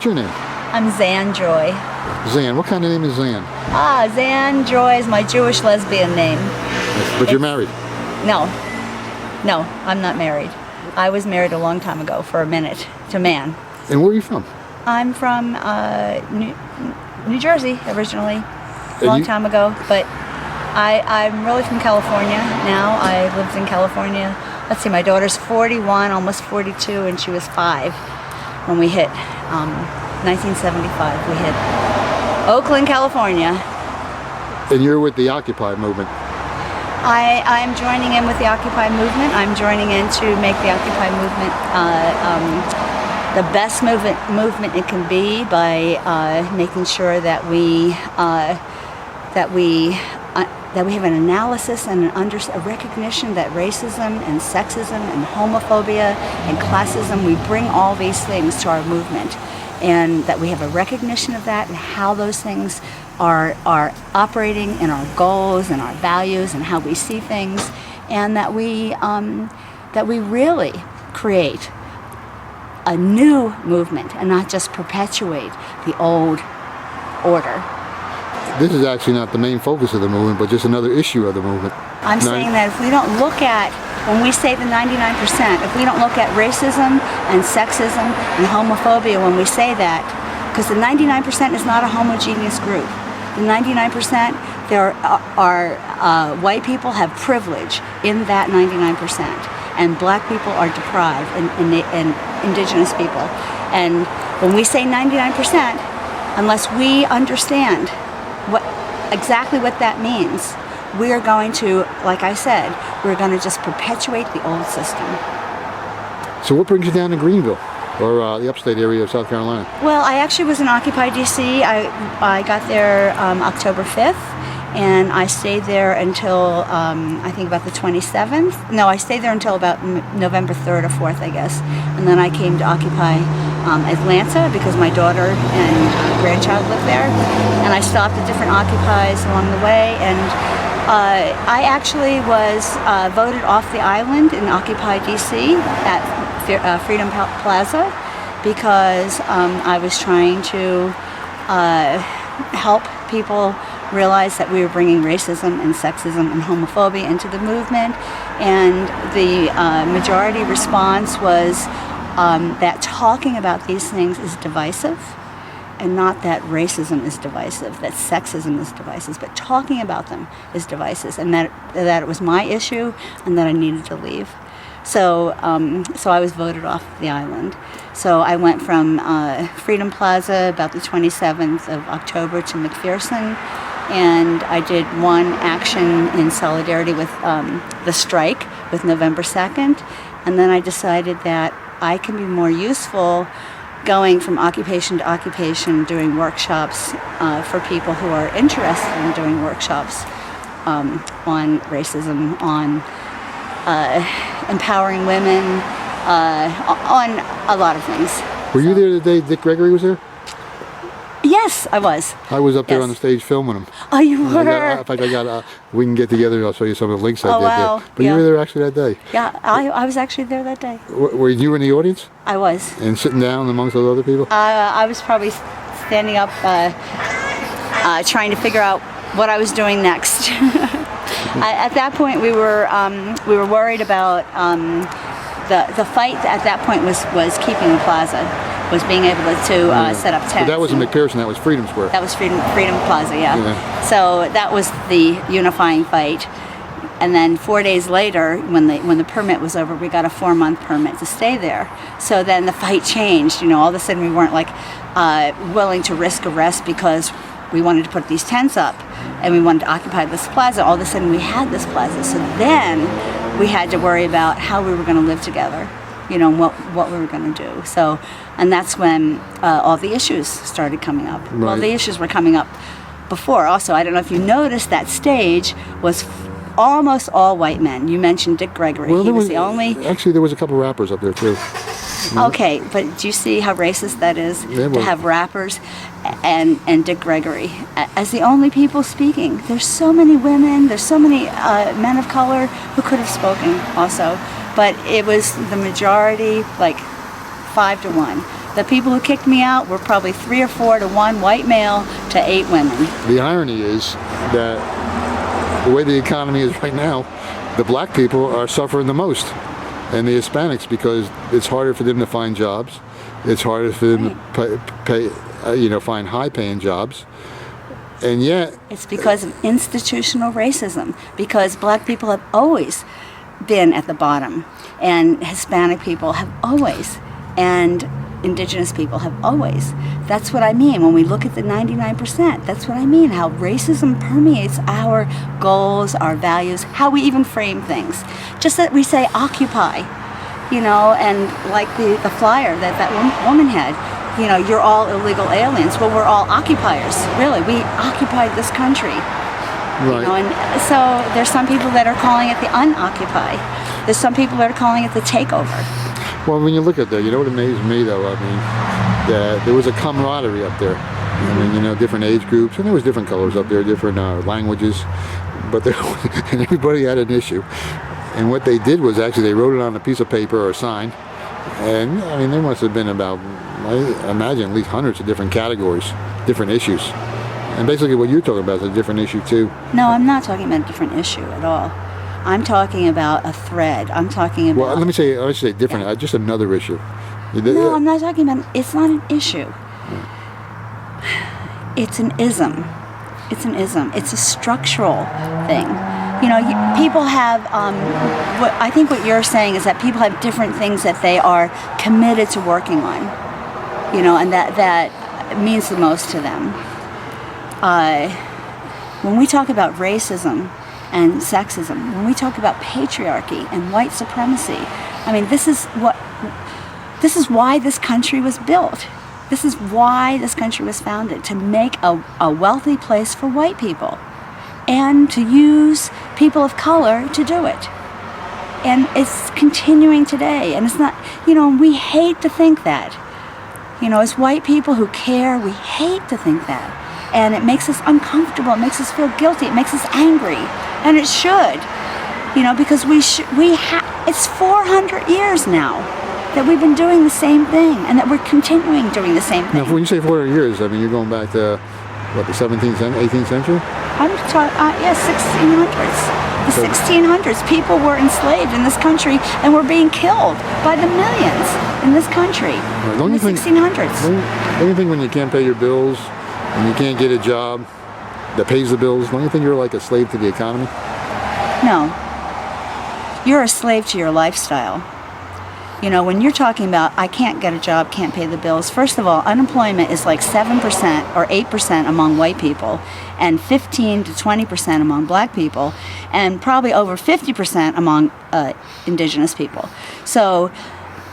what's your name? I'm Xan Joi. Xan. What kind of name is Xan? Xan Joi is my Jewish lesbian name. But you're married? No, I'm not married. I was married a long time ago for a minute to man. And where are you from? I'm from New Jersey originally, a long time ago, but I'm really from California now. I lived in California. Let's see, my daughter's 41, almost 42, and she was 5 when we hit 1975. We hit Oakland, California. And you're with the Occupy movement? I'm joining in with the Occupy movement. I'm joining in to make the Occupy movement the best movement it can be by making sure that we have an analysis and a recognition that racism and sexism and homophobia and classism, we bring all these things to our movement, and that we have a recognition of that and how those things are operating in our goals and our values and how we see things, and that we really create a new movement and not just perpetuate the old order. This is actually not the main focus of the movement, but just another issue of the movement. I'm saying that if we don't look at, when we say the 99%, if we don't look at racism and sexism and homophobia when we say that, because the 99% is not a homogeneous group. The 99%, there are white people have privilege in that 99%, and black people are deprived, and indigenous people. And when we say 99%, unless we understand exactly what that means, we are going to, like I said, we're going to just perpetuate the old system. So what brings you down to Greenville, or the upstate area of South Carolina? Well, I actually was in Occupy DC. I got there October 5th, and I stayed there until I think about the 27th. No, I stayed there until about November 3rd or 4th, I guess. And then I came to Occupy Atlanta because my daughter and grandchild lived there. And I stopped at different Occupies along the way. And I actually was voted off the island in Occupy DC at Freedom Plaza because I was trying to help people realize that we were bringing racism and sexism and homophobia into the movement, and the majority response was that talking about these things is divisive, and not that racism is divisive, that sexism is divisive, but talking about them is divisive, and that it was my issue and that I needed to leave. So I was voted off the island. So I went from Freedom Plaza about the 27th of October to McPherson, and I did one action in solidarity with the strike with November 2nd, and then I decided that I can be more useful going from occupation to occupation, doing workshops for people who are interested in doing workshops on racism, on empowering women, on a lot of things. Were you there the day Dick Gregory was there? Yes, I was. I was up there on the stage filming him. Oh, you were? In fact, we can get together and I'll show you some of the links I did wow. there. But you were there actually that day? Yeah, I was actually there that day. Were you in the audience? I was. And sitting down amongst those other people? I was probably standing up trying to figure out what I was doing next. At that point, we were worried about the fight. At that point, was keeping the plaza, was being able to set up tents. But that wasn't McPherson. That was Freedom Square. That was Freedom Plaza, yeah. So that was the unifying fight. And then 4 days later, when the permit was over, we got a 4-month permit to stay there. So then the fight changed. You know, all of a sudden we weren't like willing to risk arrest because we wanted to put these tents up and we wanted to occupy this plaza. All of a sudden we had this plaza. So then we had to worry about how we were going to live together, you know, what we were going to do. So, and that's when all the issues started coming up. Right. Well, the issues were coming up before also. I don't know if you noticed, that stage was almost all white men. You mentioned Dick Gregory. Well, he was the only... Actually, there was a couple rappers up there too. Okay, but do you see how racist that is? To have rappers and Dick Gregory as the only people speaking. There's so many women, there's so many men of color who could have spoken also, but it was the majority, like 5 to 1. The people who kicked me out were probably 3 or 4 to 1 white male to 8 women. The irony is that the way the economy is right now, the black people are suffering the most, and the Hispanics, because it's harder for them to find jobs. It's harder for them to find high-paying jobs, and yet it's because of institutional racism. Because black people have always been at the bottom, and Hispanic people have always, and indigenous people have always. That's what I mean when we look at the 99%. That's what I mean, how racism permeates our goals, our values, how we even frame things. Just that we say occupy, and like the flyer that woman had, you're all illegal aliens. Well, we're all occupiers, really. We occupied this country. right. And so there's some people that are calling it the unoccupy. There's some people that are calling it the takeover. Well, when you look at that, what amazed me though, that there was a camaraderie up there. Different age groups, and there was different colors up there, different languages, but and everybody had an issue. And what they did was actually they wrote it on a piece of paper or a sign, and there must have been about, I imagine, at least hundreds of different categories, different issues. And basically what you're talking about is a different issue too. No, I'm not talking about a different issue at all. I'm talking about a thread. I'm talking about... Well, let me say different, just another issue. No, I'm not talking about... It's not an issue. It's an ism. It's an ism. It's a structural thing. People have... I think what you're saying is that people have different things that they are committed to working on. And that means the most to them. When we talk about racism and sexism, when we talk about patriarchy and white supremacy, this is why this country was built. This is why this country was founded, to make a wealthy place for white people and to use people of color to do it. And it's continuing today. And it's not, we hate to think that. As white people who care, we hate to think that. And it makes us uncomfortable, it makes us feel guilty, it makes us angry. And it should, because it's 400 years now that we've been doing the same thing, and that we're continuing doing the same thing. Now, when you say 400 years, you're going back to, the 17th, 18th century? I'm talking, 1600s. The 1600s, people were enslaved in this country and were being killed by the millions in this country in the 1600s. Don't you think when you can't pay your bills and you can't get a job that pays the bills, don't you think you're like a slave to the economy? No. You're a slave to your lifestyle. When you're talking about, I can't get a job, can't pay the bills, first of all, unemployment is like 7% or 8% among white people, and 15 to 20% among black people, and probably over 50% among indigenous people. So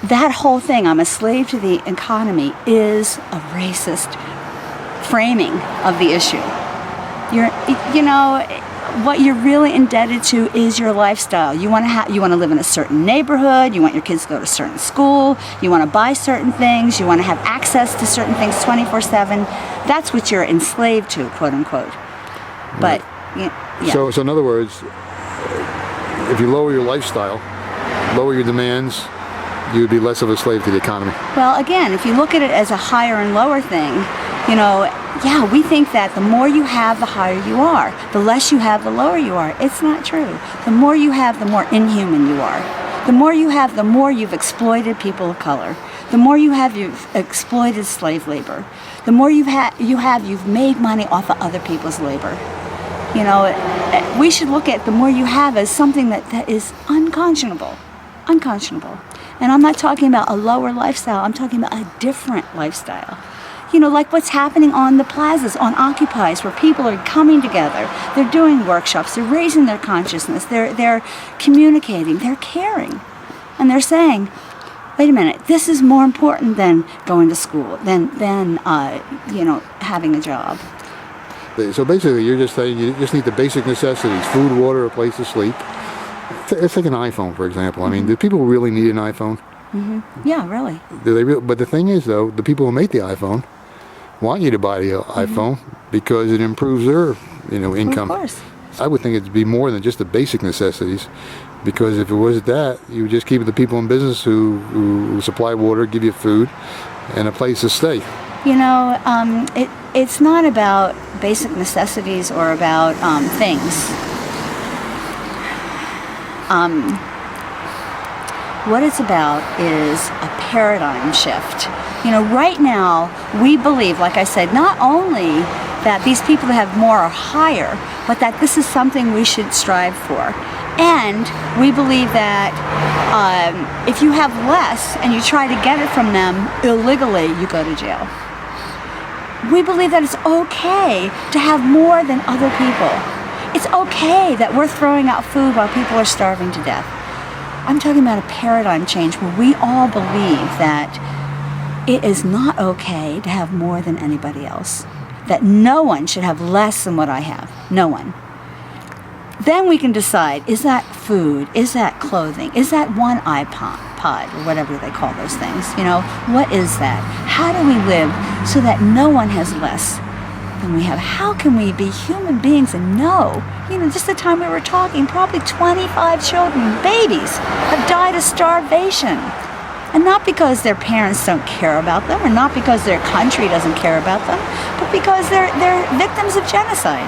that whole thing, I'm a slave to the economy, is a racist framing of the issue. What you're really indebted to is your lifestyle. You want to live in a certain neighborhood. You want your kids to go to a certain school. You want to buy certain things. You want to have access to certain things 24/7. That's what you're enslaved to, quote unquote. But yeah. So in other words, if you lower your lifestyle, lower your demands, you would be less of a slave to the economy. Well, again, if you look at it as a higher and lower thing, we think that the more you have, the higher you are. The less you have, the lower you are. It's not true. The more you have, the more inhuman you are. The more you have, the more you've exploited people of color. The more you have, you've exploited slave labor. The more you've made money off of other people's labor. We should look at the more you have as something that is unconscionable. Unconscionable. And I'm not talking about a lower lifestyle. I'm talking about a different lifestyle. Like what's happening on the plazas, on Occupies, where people are coming together. They're doing workshops. They're raising their consciousness. They're communicating. They're caring. And they're saying, wait a minute, this is more important than going to school, than having a job. So basically, you're just saying you just need the basic necessities: food, water, a place to sleep. It's like an iPhone, for example. Do people really need an iPhone? Mm-hmm. Yeah, really. Do they? But the thing is, though, the people who make the iPhone want you to buy the iPhone because it improves their, income. Of course. I would think it'd be more than just the basic necessities, because if it was that, you would just keep the people in business who supply water, give you food, and a place to stay. You know, it's not about basic necessities or about things. What it's about is a paradigm shift. You know, right now, we believe, like I said, not only that these people that have more are higher, but that this is something we should strive for. And we believe that if you have less and you try to get it from them illegally, you go to jail. We believe that it's okay to have more than other people. It's okay that we're throwing out food while people are starving to death. I'm talking about a paradigm change where we all believe that it is not okay to have more than anybody else. That no one should have less than what I have. No one. Then we can decide, is that food? Is that clothing? Is that one iPod or whatever they call those things? You know, what is that? How do we live so that no one has less than we have? How can we be human beings and know? You know, just the time we were talking, probably 25 children, babies, have died of starvation. And not because their parents don't care about them, or not because their country doesn't care about them, but because they're victims of genocide.